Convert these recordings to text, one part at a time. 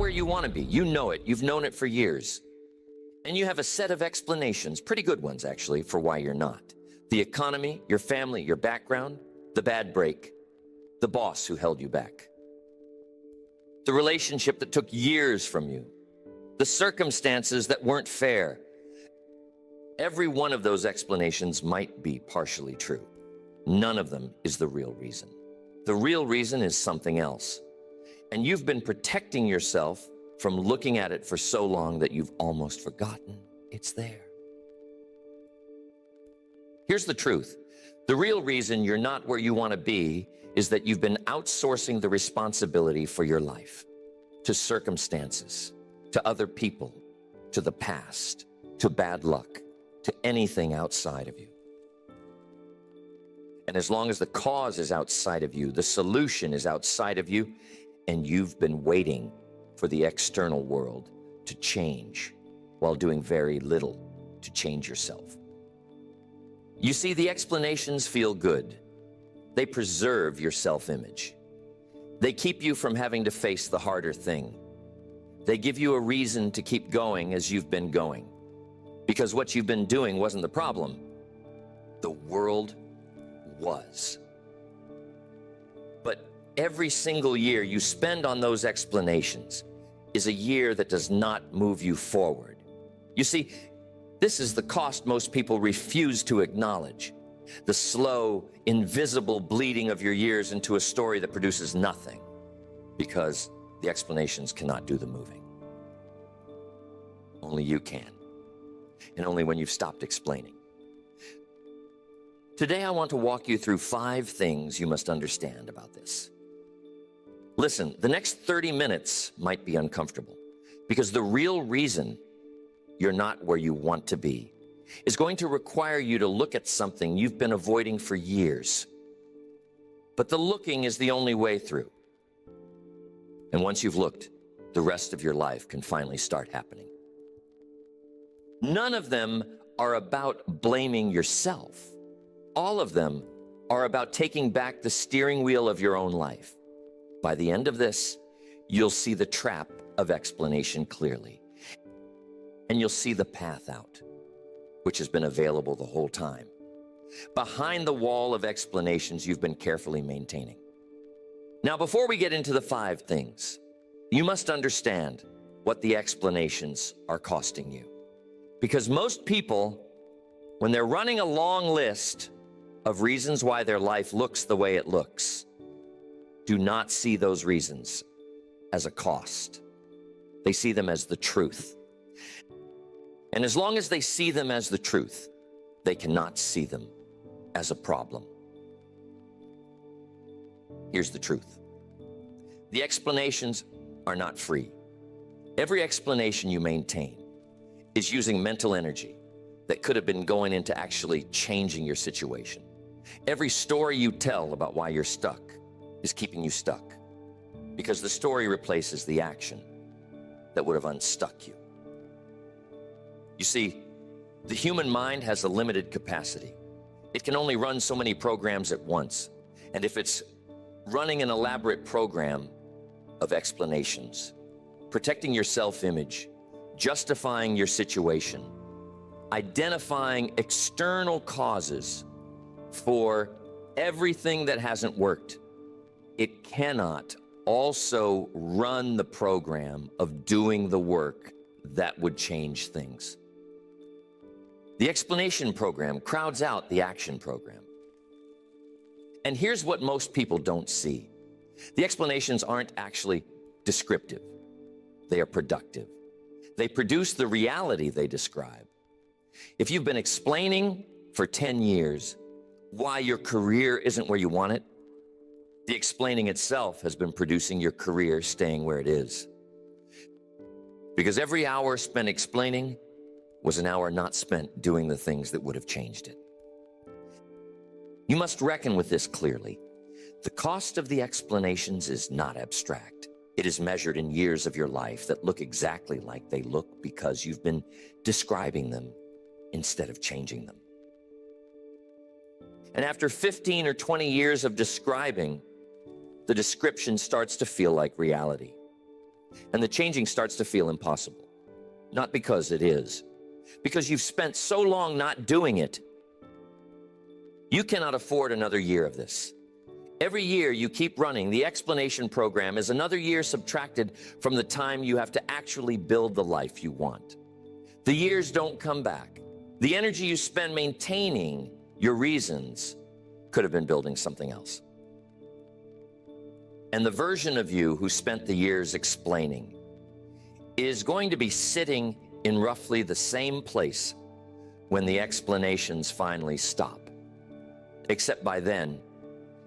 where you want to be. You know it. You've known it for years. And you have a set of explanations, pretty good ones actually, for why you're not. The economy, your family, your background, the bad break, the boss who held you back, the relationship that took years from you, the circumstances that weren't fair. Every one of those explanations might be partially true. None of them is the real reason. The real reason is something else. And you've been protecting yourself from looking at it for so long that you've almost forgotten it's there. Here's the truth. The real reason you're not where you want to be is that you've been outsourcing the responsibility for your life to circumstances, to other people, to the past, to bad luck, to anything outside of you. And as long as the cause is outside of you, the solution is outside of you, and you've been waiting for the external world to change while doing very little to change yourself. You see, the explanations feel good. They preserve your self-image. They keep you from having to face the harder thing. They give you a reason to keep going as you've been going. Because what you've been doing wasn't the problem. The world was. But every single year you spend on those explanations is a year that does not move you forward. You see, this is the cost most people refuse to acknowledge. The slow, invisible bleeding of your years into a story that produces nothing, because the explanations cannot do the moving. Only you can, and only when you've stopped explaining. Today I want to walk you through 5 things you must understand about this. Listen, the next 30 minutes might be uncomfortable, because the real reason you're not where you want to be is going to require you to look at something you've been avoiding for years. But the looking is the only way through. And once you've looked, the rest of your life can finally start happening. None of them are about blaming yourself. All of them are about taking back the steering wheel of your own life. By the end of this, you'll see the trap of explanation clearly. And you'll see the path out, which has been available the whole time, behind the wall of explanations you've been carefully maintaining. Now, before we get into the 5 things, you must understand what the explanations are costing you. Because most people, when they're running a long list of reasons why their life looks the way it looks, do not see those reasons as a cost. They see them as the truth. And as long as they see them as the truth, they cannot see them as a problem. Here's the truth. The explanations are not free. Every explanation you maintain is using mental energy that could have been going into actually changing your situation. Every story you tell about why you're stuck is keeping you stuck, because the story replaces the action that would have unstuck you. You see, the human mind has a limited capacity. It can only run so many programs at once. And if it's running an elaborate program of explanations, protecting your self-image, justifying your situation, identifying external causes for everything that hasn't worked, it cannot also run the program of doing the work that would change things. The explanation program crowds out the action program. And here's what most people don't see. The explanations aren't actually descriptive. They are productive. They produce the reality they describe. If you've been explaining for 10 years why your career isn't where you want it, the explaining itself has been producing your career staying where it is. Because every hour spent explaining was an hour not spent doing the things that would have changed it. You must reckon with this clearly. The cost of the explanations is not abstract. It is measured in years of your life that look exactly like they look because you've been describing them instead of changing them. And after 15 or 20 years of describing, the description starts to feel like reality. And the changing starts to feel impossible. Not because it is, because you've spent so long not doing it. You cannot afford another year of this. Every year you keep running, the explanation program is another year subtracted from the time you have to actually build the life you want. The years don't come back. The energy you spend maintaining your reasons could have been building something else. And the version of you who spent the years explaining is going to be sitting in roughly the same place when the explanations finally stop. Except by then,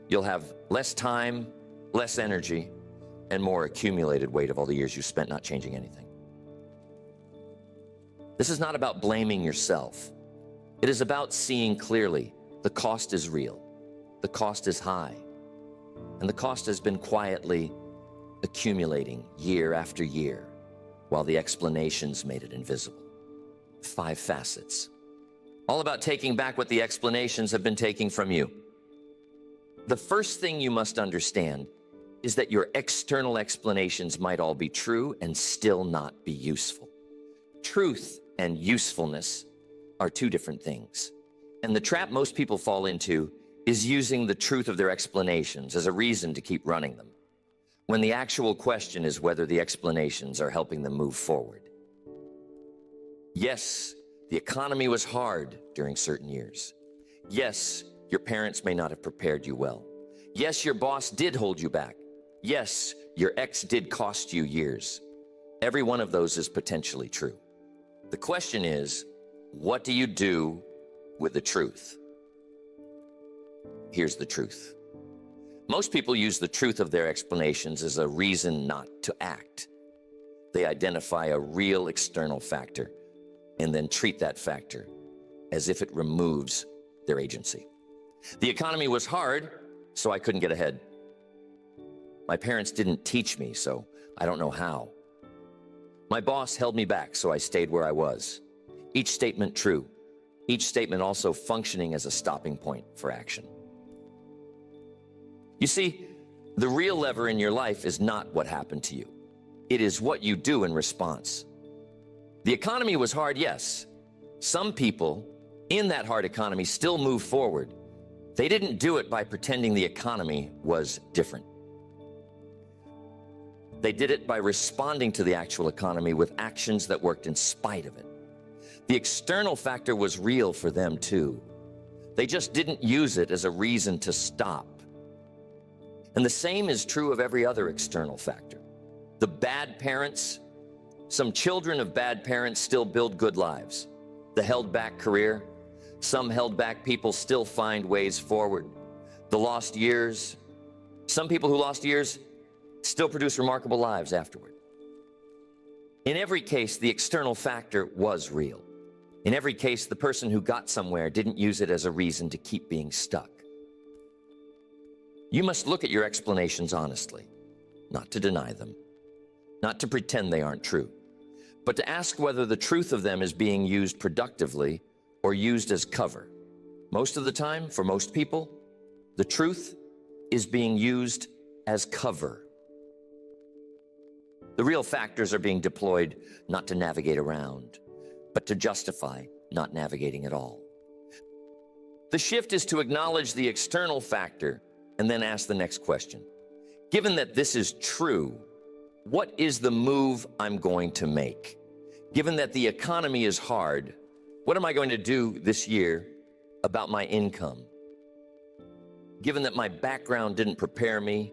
you'll have less time, less energy, and more accumulated weight of all the years you spent not changing anything. This is not about blaming yourself. It is about seeing clearly the cost is real, the cost is high, and the cost has been quietly accumulating year after year while the explanations made it invisible. 5 facets, all about taking back what the explanations have been taking from you. The first thing you must understand is that your external explanations might all be true and still not be useful. Truth and usefulness are 2 different things. And the trap most people fall into is using the truth of their explanations as a reason to keep running them, when the actual question is whether the explanations are helping them move forward. Yes, the economy was hard during certain years. Yes, your parents may not have prepared you well. Yes, your boss did hold you back. Yes, your ex did cost you years. Every one of those is potentially true. The question is, what do you do with the truth? Here's the truth. Most people use the truth of their explanations as a reason not to act. They identify a real external factor and then treat that factor as if it removes their agency. The economy was hard, so I couldn't get ahead. My parents didn't teach me, so I don't know how. My boss held me back, so I stayed where I was. Each statement true, each statement also functioning as a stopping point for action. You see, the real lever in your life is not what happened to you. It is what you do in response. The economy was hard, yes. Some people in that hard economy still move forward. They didn't do it by pretending the economy was different. They did it by responding to the actual economy with actions that worked in spite of it. The external factor was real for them too. They just didn't use it as a reason to stop. And the same is true of every other external factor. The bad parents, some children of bad parents still build good lives. The held back career, some held back people still find ways forward. The lost years, some people who lost years still produce remarkable lives afterward. In every case, the external factor was real. In every case, the person who got somewhere didn't use it as a reason to keep being stuck. You must look at your explanations honestly, not to deny them, not to pretend they aren't true, but to ask whether the truth of them is being used productively or used as cover. Most of the time, for most people, the truth is being used as cover. The real factors are being deployed not to navigate around, but to justify not navigating at all. The shift is to acknowledge the external factor and then ask the next question. Given that this is true, what is the move I'm going to make? Given that the economy is hard, what am I going to do this year about my income? Given that my background didn't prepare me,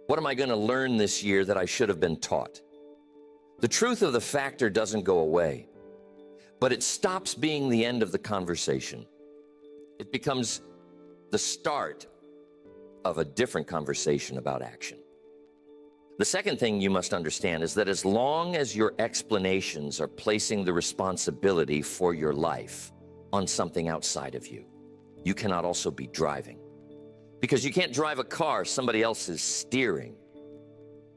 what am I going to learn this year that I should have been taught? The truth of the factor doesn't go away, but it stops being the end of the conversation. It becomes the start of a different conversation about action. The second thing you must understand is that as long as your explanations are placing the responsibility for your life on something outside of you, you cannot also be driving. Because you can't drive a car somebody else is steering.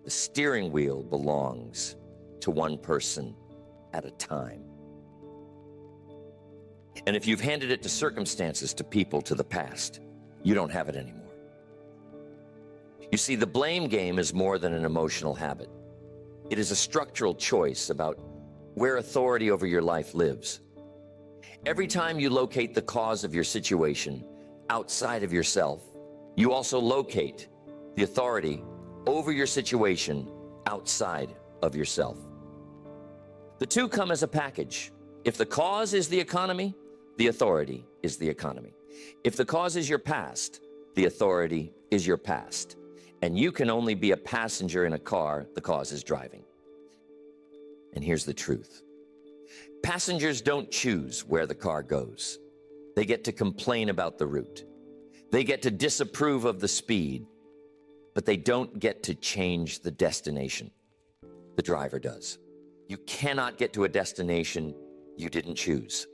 The steering wheel belongs to one person at a time. And if you've handed it to circumstances, to people, to the past, you don't have it anymore. You see, the blame game is more than an emotional habit. It is a structural choice about where authority over your life lives. Every time you locate the cause of your situation outside of yourself, you also locate the authority over your situation outside of yourself. The two come as a package. If the cause is the economy, the authority is the economy. If the cause is your past, the authority is your past. And you can only be a passenger in a car the cause is driving. And here's the truth. Passengers don't choose where the car goes. They get to complain about the route. They get to disapprove of the speed, but they don't get to change the destination. The driver does. You cannot get to a destination you didn't choose.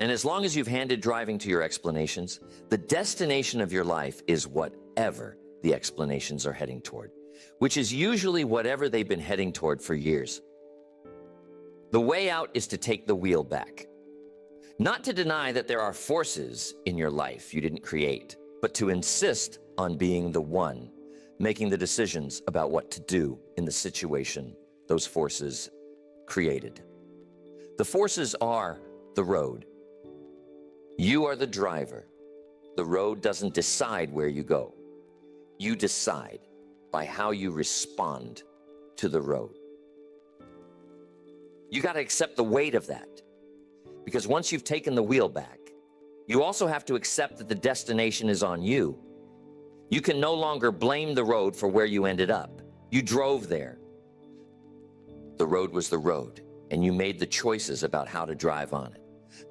And as long as you've handed driving to your explanations, the destination of your life is whatever the explanations are heading toward, which is usually whatever they've been heading toward for years. The way out is to take the wheel back. Not to deny that there are forces in your life you didn't create, but to insist on being the one making the decisions about what to do in the situation those forces created. The forces are the road. You are the driver. The road doesn't decide where you go. You decide by how you respond to the road. You got to accept the weight of that, because once you've taken the wheel back, you also have to accept that the destination is on you. You can no longer blame the road for where you ended up. You drove there. The road was the road, and you made the choices about how to drive on it.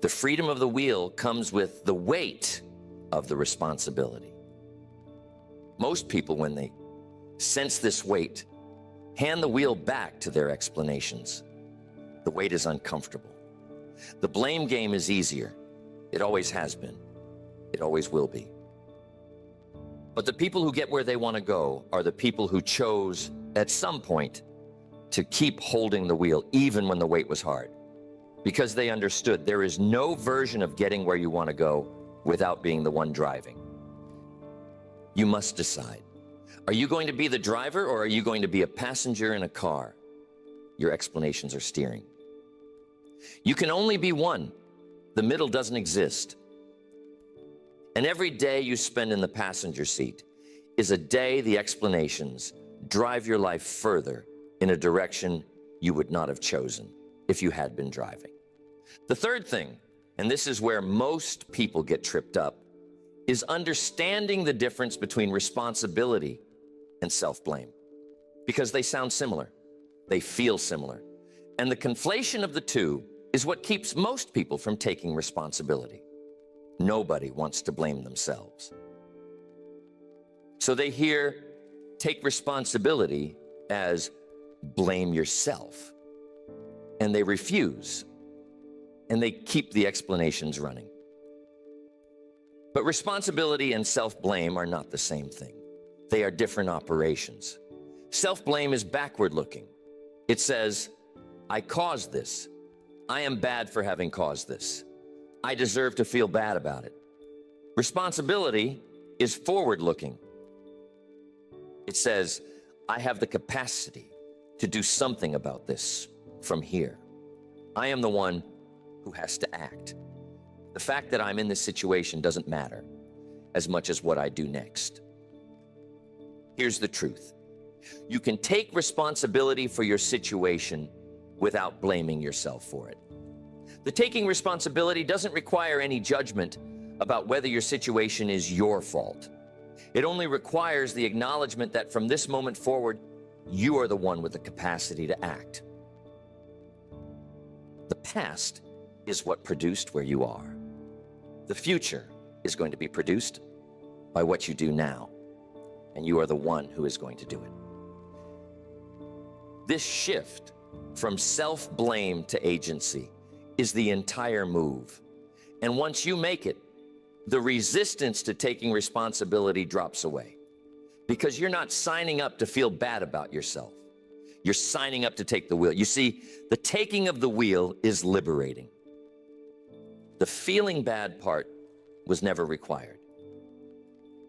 The freedom of the wheel comes with the weight of the responsibility. Most people, when they sense this weight, hand the wheel back to their explanations. The weight is uncomfortable. The blame game is easier. It always has been. It always will be. But the people who get where they want to go are the people who chose at some point to keep holding the wheel even when the weight was hard, because they understood there is no version of getting where you want to go without being the one driving. You must decide. Are you going to be the driver, or are you going to be a passenger in a car? Your explanations are steering. You can only be one. The middle doesn't exist. And every day you spend in the passenger seat is a day the explanations drive your life further in a direction you would not have chosen if you had been driving. The third thing, and this is where most people get tripped up, is understanding the difference between responsibility and self-blame, because they sound similar, they feel similar, and the conflation of the two is what keeps most people from taking responsibility. Nobody wants to blame themselves. So they hear take responsibility as blame yourself, and they refuse, and they keep the explanations running. But responsibility and self-blame are not the same thing. They are different operations. Self-blame is backward-looking. It says, I caused this. I am bad for having caused this. I deserve to feel bad about it. Responsibility is forward-looking. It says, I have the capacity to do something about this from here. I am the one who has to act. The fact that I'm in this situation doesn't matter as much as what I do next. Here's the truth. You can take responsibility for your situation without blaming yourself for it. The taking responsibility doesn't require any judgment about whether your situation is your fault. It only requires the acknowledgement that from this moment forward, you are the one with the capacity to act. The past is what produced where you are. The future is going to be produced by what you do now, and you are the one who is going to do it. This shift from self-blame to agency is the entire move. And once you make it, the resistance to taking responsibility drops away, because you're not signing up to feel bad about yourself. You're signing up to take the wheel. You see, the taking of the wheel is liberating. The feeling bad part was never required.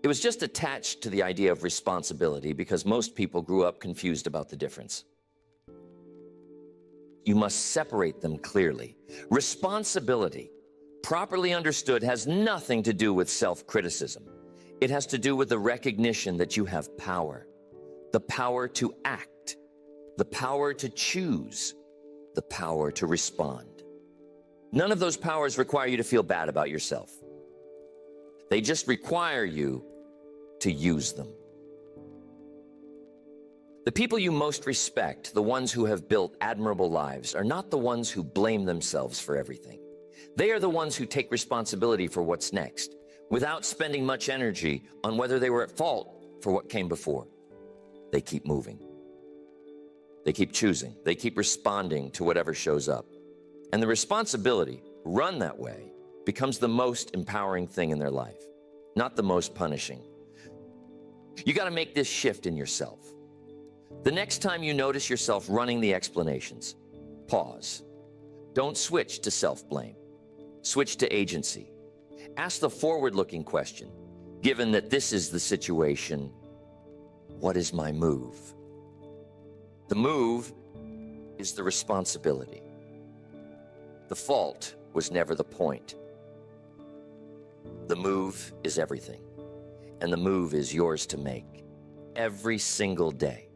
It was just attached to the idea of responsibility because most people grew up confused about the difference. you must separate them clearly. Responsibility, properly understood, has nothing to do with self-criticism. It has to do with the recognition that you have power, the power to act, the power to choose, the power to respond. None of those powers require you to feel bad about yourself. They just require you to use them. The people you most respect, the ones who have built admirable lives, are not the ones who blame themselves for everything. They are the ones who take responsibility for what's next, without spending much energy on whether they were at fault for what came before. They keep moving. They keep choosing. They keep responding to whatever shows up. And the responsibility, run that way, becomes the most empowering thing in their life, not the most punishing. You got to make this shift in yourself. The next time you notice yourself running the explanations, pause. Don't switch to self-blame. Switch to agency. Ask the forward-looking question, given that this is the situation, what is my move? The move is the responsibility. The fault was never the point. The move is everything, and the move is yours to make every single day,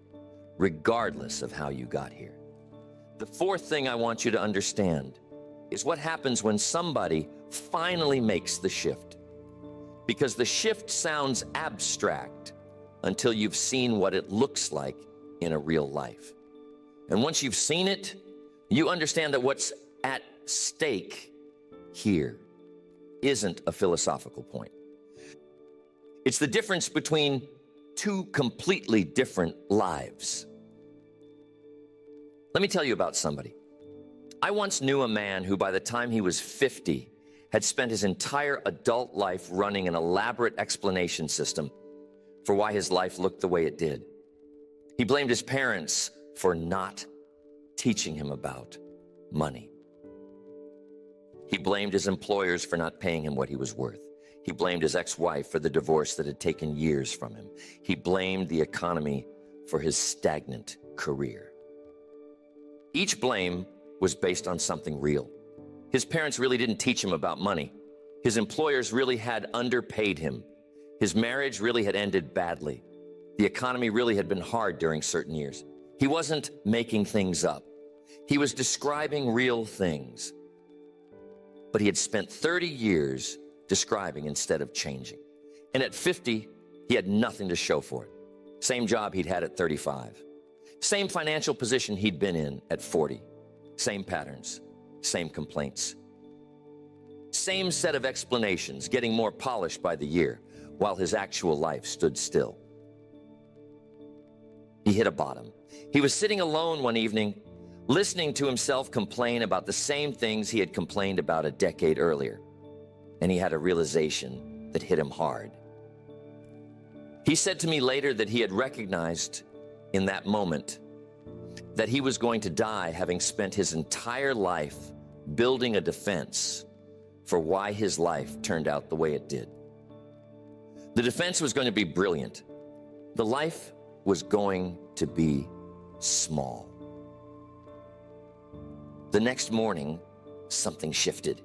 regardless of how you got here. The fourth thing I want you to understand is what happens when somebody finally makes the shift. Because the shift sounds abstract until you've seen what it looks like in a real life. And once you've seen it, you understand that what's at stake here isn't a philosophical point. It's the difference between two completely different lives. Let me tell you about somebody. I once knew a man who, by the time he was 50, had spent his entire adult life running an elaborate explanation system for why his life looked the way it did. He blamed his parents for not teaching him about money. He blamed his employers for not paying him what he was worth. He blamed his ex-wife for the divorce that had taken years from him. He blamed the economy for his stagnant career. Each blame was based on something real. His parents really didn't teach him about money. His employers really had underpaid him. His marriage really had ended badly. The economy really had been hard during certain years. He wasn't making things up. He was describing real things. But he had spent 30 years describing instead of changing. And at 50, he had nothing to show for it. Same job he'd had at 35. Same financial position he'd been in at 40. Same patterns, same complaints. Same set of explanations, getting more polished by the year, while his actual life stood still. He hit a bottom. He was sitting alone one evening, listening to himself complain about the same things he had complained about a decade earlier. And he had a realization that hit him hard. He said to me later that he had recognized in that moment that he was going to die having spent his entire life building a defense for why his life turned out the way it did. The defense was going to be brilliant. The life was going to be small. The next morning, something shifted.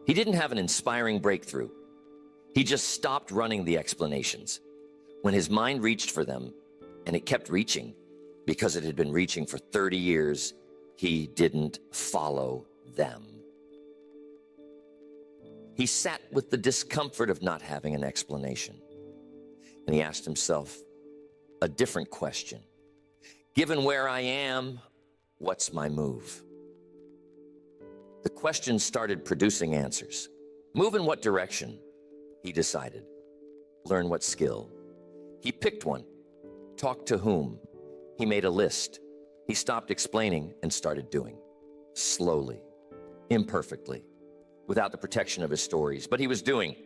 He didn't have an inspiring breakthrough. He just stopped running the explanations. When his mind reached for them, and it kept reaching, because it had been reaching for 30 years, he didn't follow them. He sat with the discomfort of not having an explanation. And he asked himself a different question. Given where I am, what's my move? The question started producing answers. Move in what direction? He decided. Learn what skill? He picked one. Talk to whom? He made a list. He stopped explaining and started doing. Slowly, imperfectly, without the protection of his stories, but he was doing.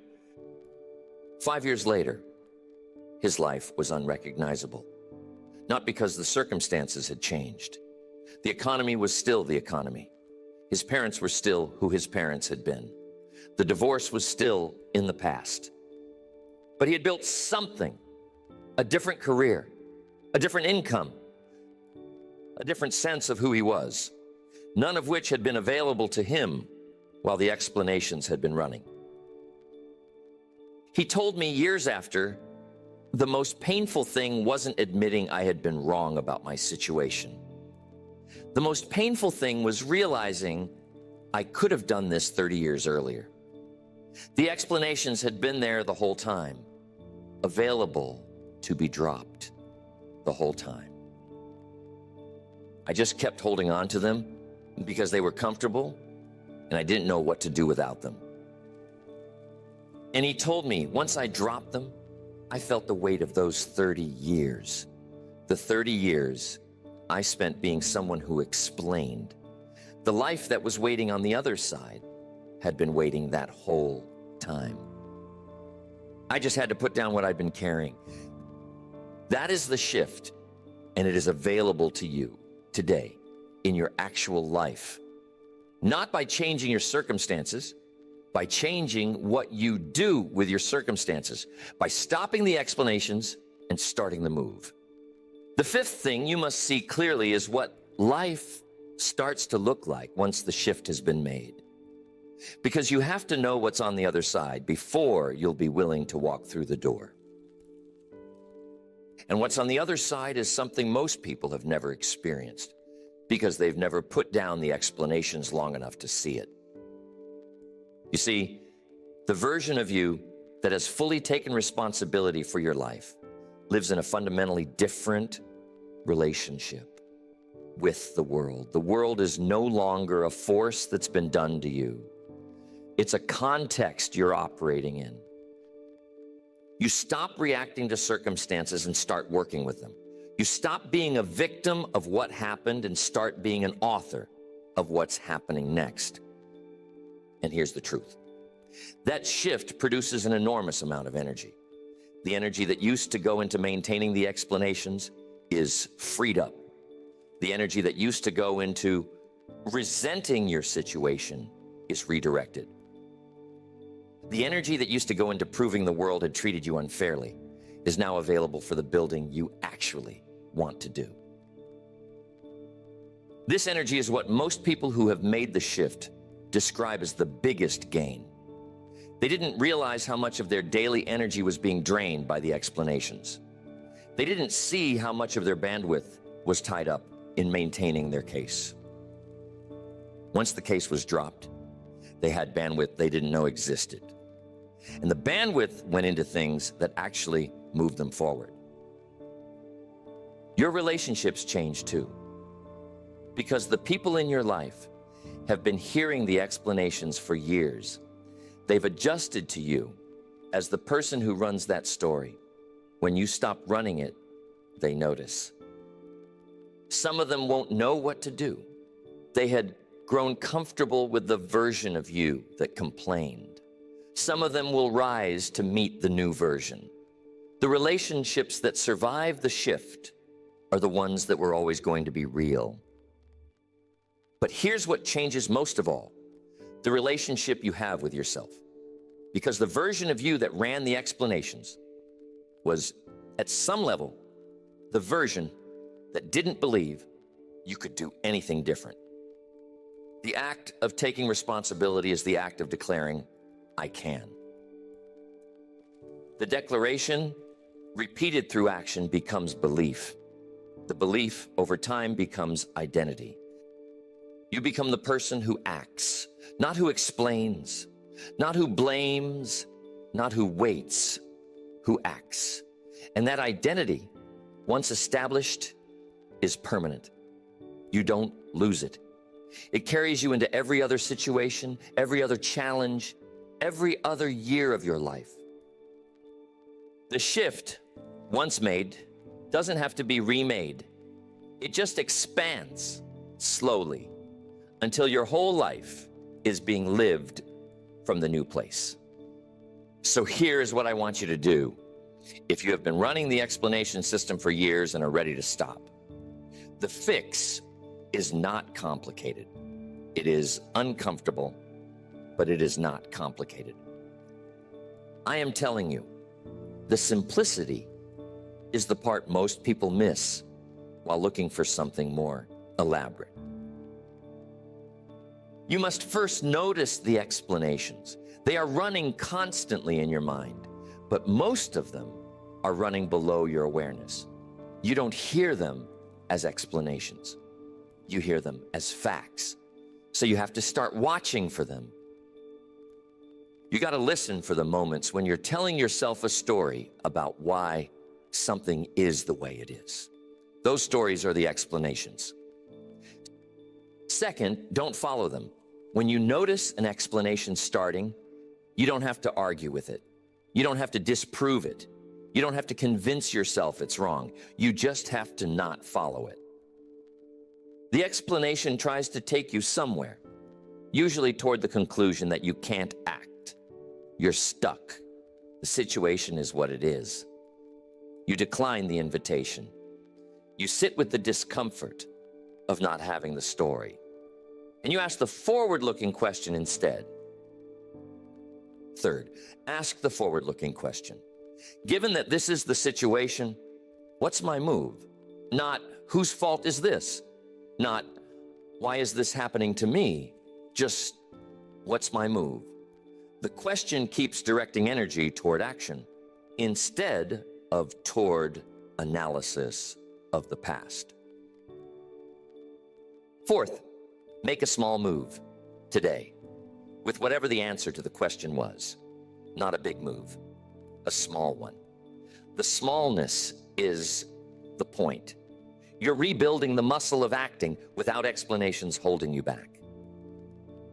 5 years later, his life was unrecognizable. Not because the circumstances had changed. The economy was still the economy. His parents were still who his parents had been. The divorce was still in the past. But he had built something, a different career, a different income, a different sense of who he was. none of which had been available to him while the explanations had been running. He told me years after, the most painful thing wasn't admitting I had been wrong about my situation. The most painful thing was realizing I could have done this 30 years earlier. The explanations had been there the whole time, available to be dropped the whole time. I just kept holding on to them because they were comfortable and I didn't know what to do without them. And he told me once I dropped them, I felt the weight of those 30 years. The 30 years I spent being someone who explained. The life that was waiting on the other side had been waiting that whole time. I just had to put down what I'd been carrying. That is the shift, and it is available to you today in your actual life. Not by changing your circumstances, by changing what you do with your circumstances, by stopping the explanations and starting the move. The fifth thing you must see clearly is what life starts to look like once the shift has been made. Because you have to know what's on the other side before you'll be willing to walk through the door. And what's on the other side is something most people have never experienced because they've never put down the explanations long enough to see it. You see, the version of you that has fully taken responsibility for your life lives in a fundamentally different relationship with the world. The world is no longer a force that's been done to you. It's a context you're operating in. You stop reacting to circumstances and start working with them. You stop being a victim of what happened and start being an author of what's happening next. And here's the truth. That shift produces an enormous amount of energy. The energy that used to go into maintaining the explanations is freed up. The energy that used to go into resenting your situation is redirected. The energy that used to go into proving the world had treated you unfairly is now available for the building you actually want to do. This energy is what most people who have made the shift describe as the biggest gain. They didn't realize how much of their daily energy was being drained by the explanations. They didn't see how much of their bandwidth was tied up in maintaining their case. Once the case was dropped, they had bandwidth they didn't know existed. And the bandwidth went into things that actually moved them forward. Your relationships change too, because the people in your life have been hearing the explanations for years. They've adjusted to you as the person who runs that story. When you stop running it, they notice. Some of them won't know what to do. They had grown comfortable with the version of you that complained. Some of them will rise to meet the new version. The relationships that survive the shift are the ones that were always going to be real. But here's what changes most of all: the relationship you have with yourself. Because the version of you that ran the explanations was, at some level, the version that didn't believe you could do anything different. The act of taking responsibility is the act of declaring, I can. The declaration, repeated through action, becomes belief. The belief, over time, becomes identity. You become the person who acts, not who explains, not who blames, not who waits, who acts. And that identity, once established, is permanent. You don't lose it. It carries you into every other situation, every other challenge, every other year of your life. The shift, once made, doesn't have to be remade. It just expands slowly until your whole life is being lived from the new place. So here's what I want you to do. If you have been running the explanation system for years and are ready to stop, the fix is not complicated. It is uncomfortable, but it is not complicated. I am telling you, the simplicity is the part most people miss while looking for something more elaborate. You must first notice the explanations. They are running constantly in your mind, but most of them are running below your awareness. You don't hear them as explanations. You hear them as facts. So you have to start watching for them. You got to listen for the moments when you're telling yourself a story about why something is the way it is. Those stories are the explanations. Second, don't follow them. When you notice an explanation starting, you don't have to argue with it. You don't have to disprove it. You don't have to convince yourself it's wrong. You just have to not follow it. The explanation tries to take you somewhere, usually toward the conclusion that you can't act. You're stuck. The situation is what it is. You decline the invitation. You sit with the discomfort of not having the story. And you ask the forward-looking question instead. Third, ask the forward-looking question. Given that this is the situation, what's my move? Not, whose fault is this? Not, why is this happening to me? Just, what's my move? The question keeps directing energy toward action instead of toward analysis of the past. Fourth, make a small move today with whatever the answer to the question was. Not a big move, a small one. The smallness is the point. You're rebuilding the muscle of acting without explanations holding you back.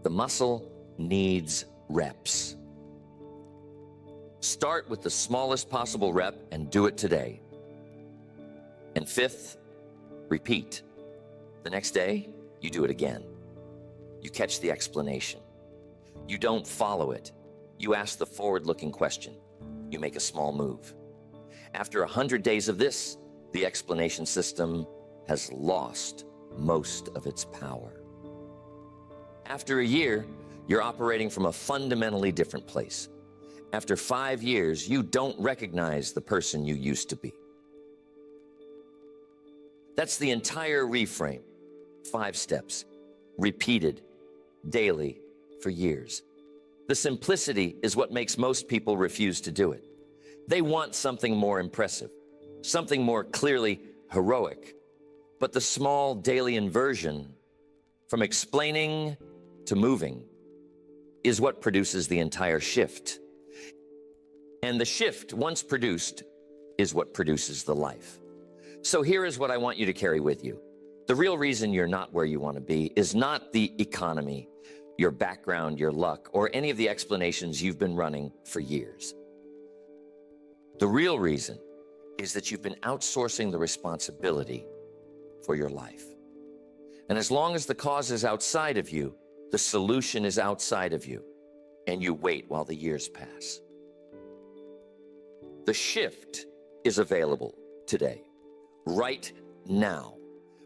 The muscle needs reps. Start with the smallest possible rep and do it today. And fifth, repeat. The next day, you do it again. You catch the explanation. You don't follow it. You ask the forward-looking question. You make a small move. After 100 days of this, the explanation system has lost most of its power. After a year, you're operating from a fundamentally different place. After 5 years, you don't recognize the person you used to be. That's the entire reframe. 5 steps, repeated daily for years. The simplicity is what makes most people refuse to do it. They want something more impressive, something more clearly heroic. But the small daily inversion from explaining to moving is what produces the entire shift. And the shift, once produced, is what produces the life. So here is what I want you to carry with you. The real reason you're not where you want to be is not the economy, your background, your luck, or any of the explanations you've been running for years. The real reason is that you've been outsourcing the responsibility for your life. And as long as the cause is outside of you, the solution is outside of you, and you wait while the years pass. The shift is available today, right now,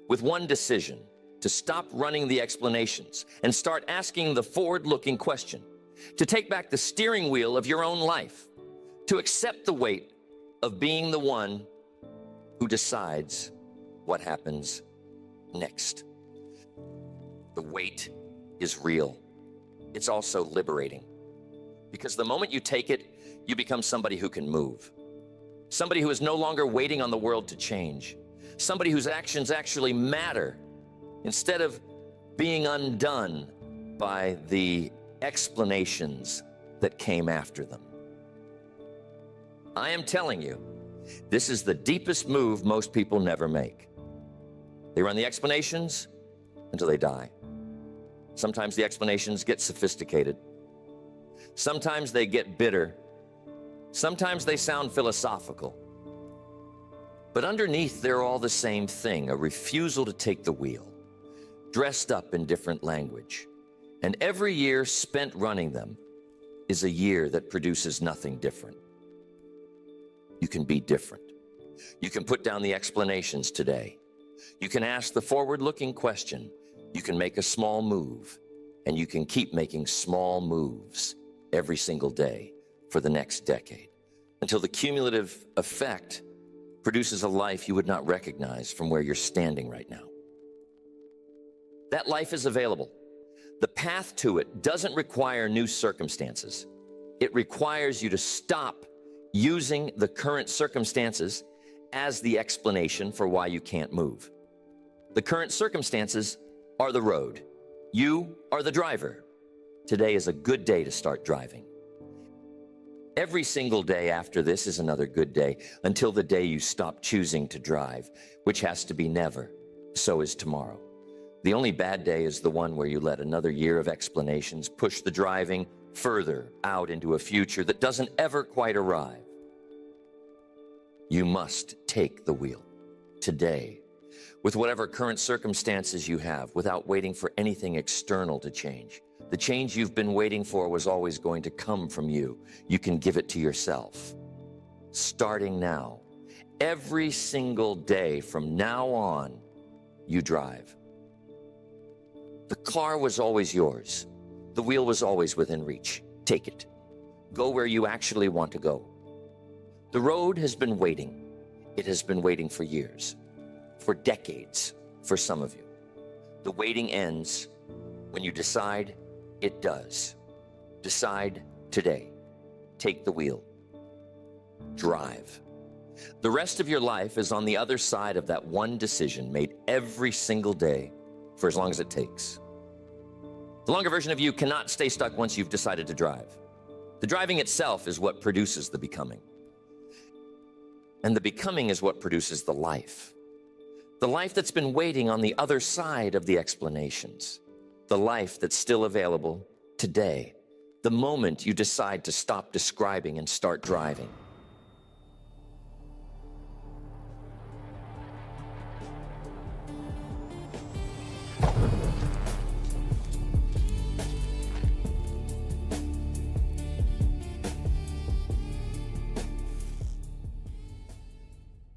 with one decision: to stop running the explanations and start asking the forward-looking question, to take back the steering wheel of your own life, to accept the weight of being the one who decides what happens next. The weight is real. It's also liberating, because the moment you take it, you become somebody who can move, somebody who is no longer waiting on the world to change, somebody whose actions actually matter instead of being undone by the explanations that came after them. I am telling you, this is the deepest move most people never make. They run the explanations until they die. Sometimes the explanations get sophisticated. Sometimes they get bitter. Sometimes they sound philosophical. But underneath, they're all the same thing: a refusal to take the wheel, dressed up in different language. And every year spent running them is a year that produces nothing different. You can be different. You can put down the explanations today. You can ask the forward-looking question. You can make a small move, and you can keep making small moves every single day for the next decade, until the cumulative effect produces a life you would not recognize from where you're standing right now. That life is available. The path to it doesn't require new circumstances. It requires you to stop using the current circumstances as the explanation for why you can't move. The current circumstances are the road. You are the driver. Today is a good day to start driving. Every single day after this is another good day until the day you stop choosing to drive, which has to be never. So is tomorrow. The only bad day is the one where you let another year of explanations push the driving further out into a future that doesn't ever quite arrive. You must take the wheel today with whatever current circumstances you have without waiting for anything external to change. The change you've been waiting for was always going to come from you. You can give it to yourself. Starting now, every single day from now on, you drive. The car was always yours. The wheel was always within reach. Take it. Go where you actually want to go. The road has been waiting. It has been waiting for years, for decades, for some of you. The waiting ends when you decide it does. Decide today. Take the wheel. Drive. The rest of your life is on the other side of that one decision made every single day for as long as it takes. The longer version of you cannot stay stuck once you've decided to drive. The driving itself is what produces the becoming. And the becoming is what produces the life. The life that's been waiting on the other side of the explanations. The life that's still available today. The moment you decide to stop describing and start driving.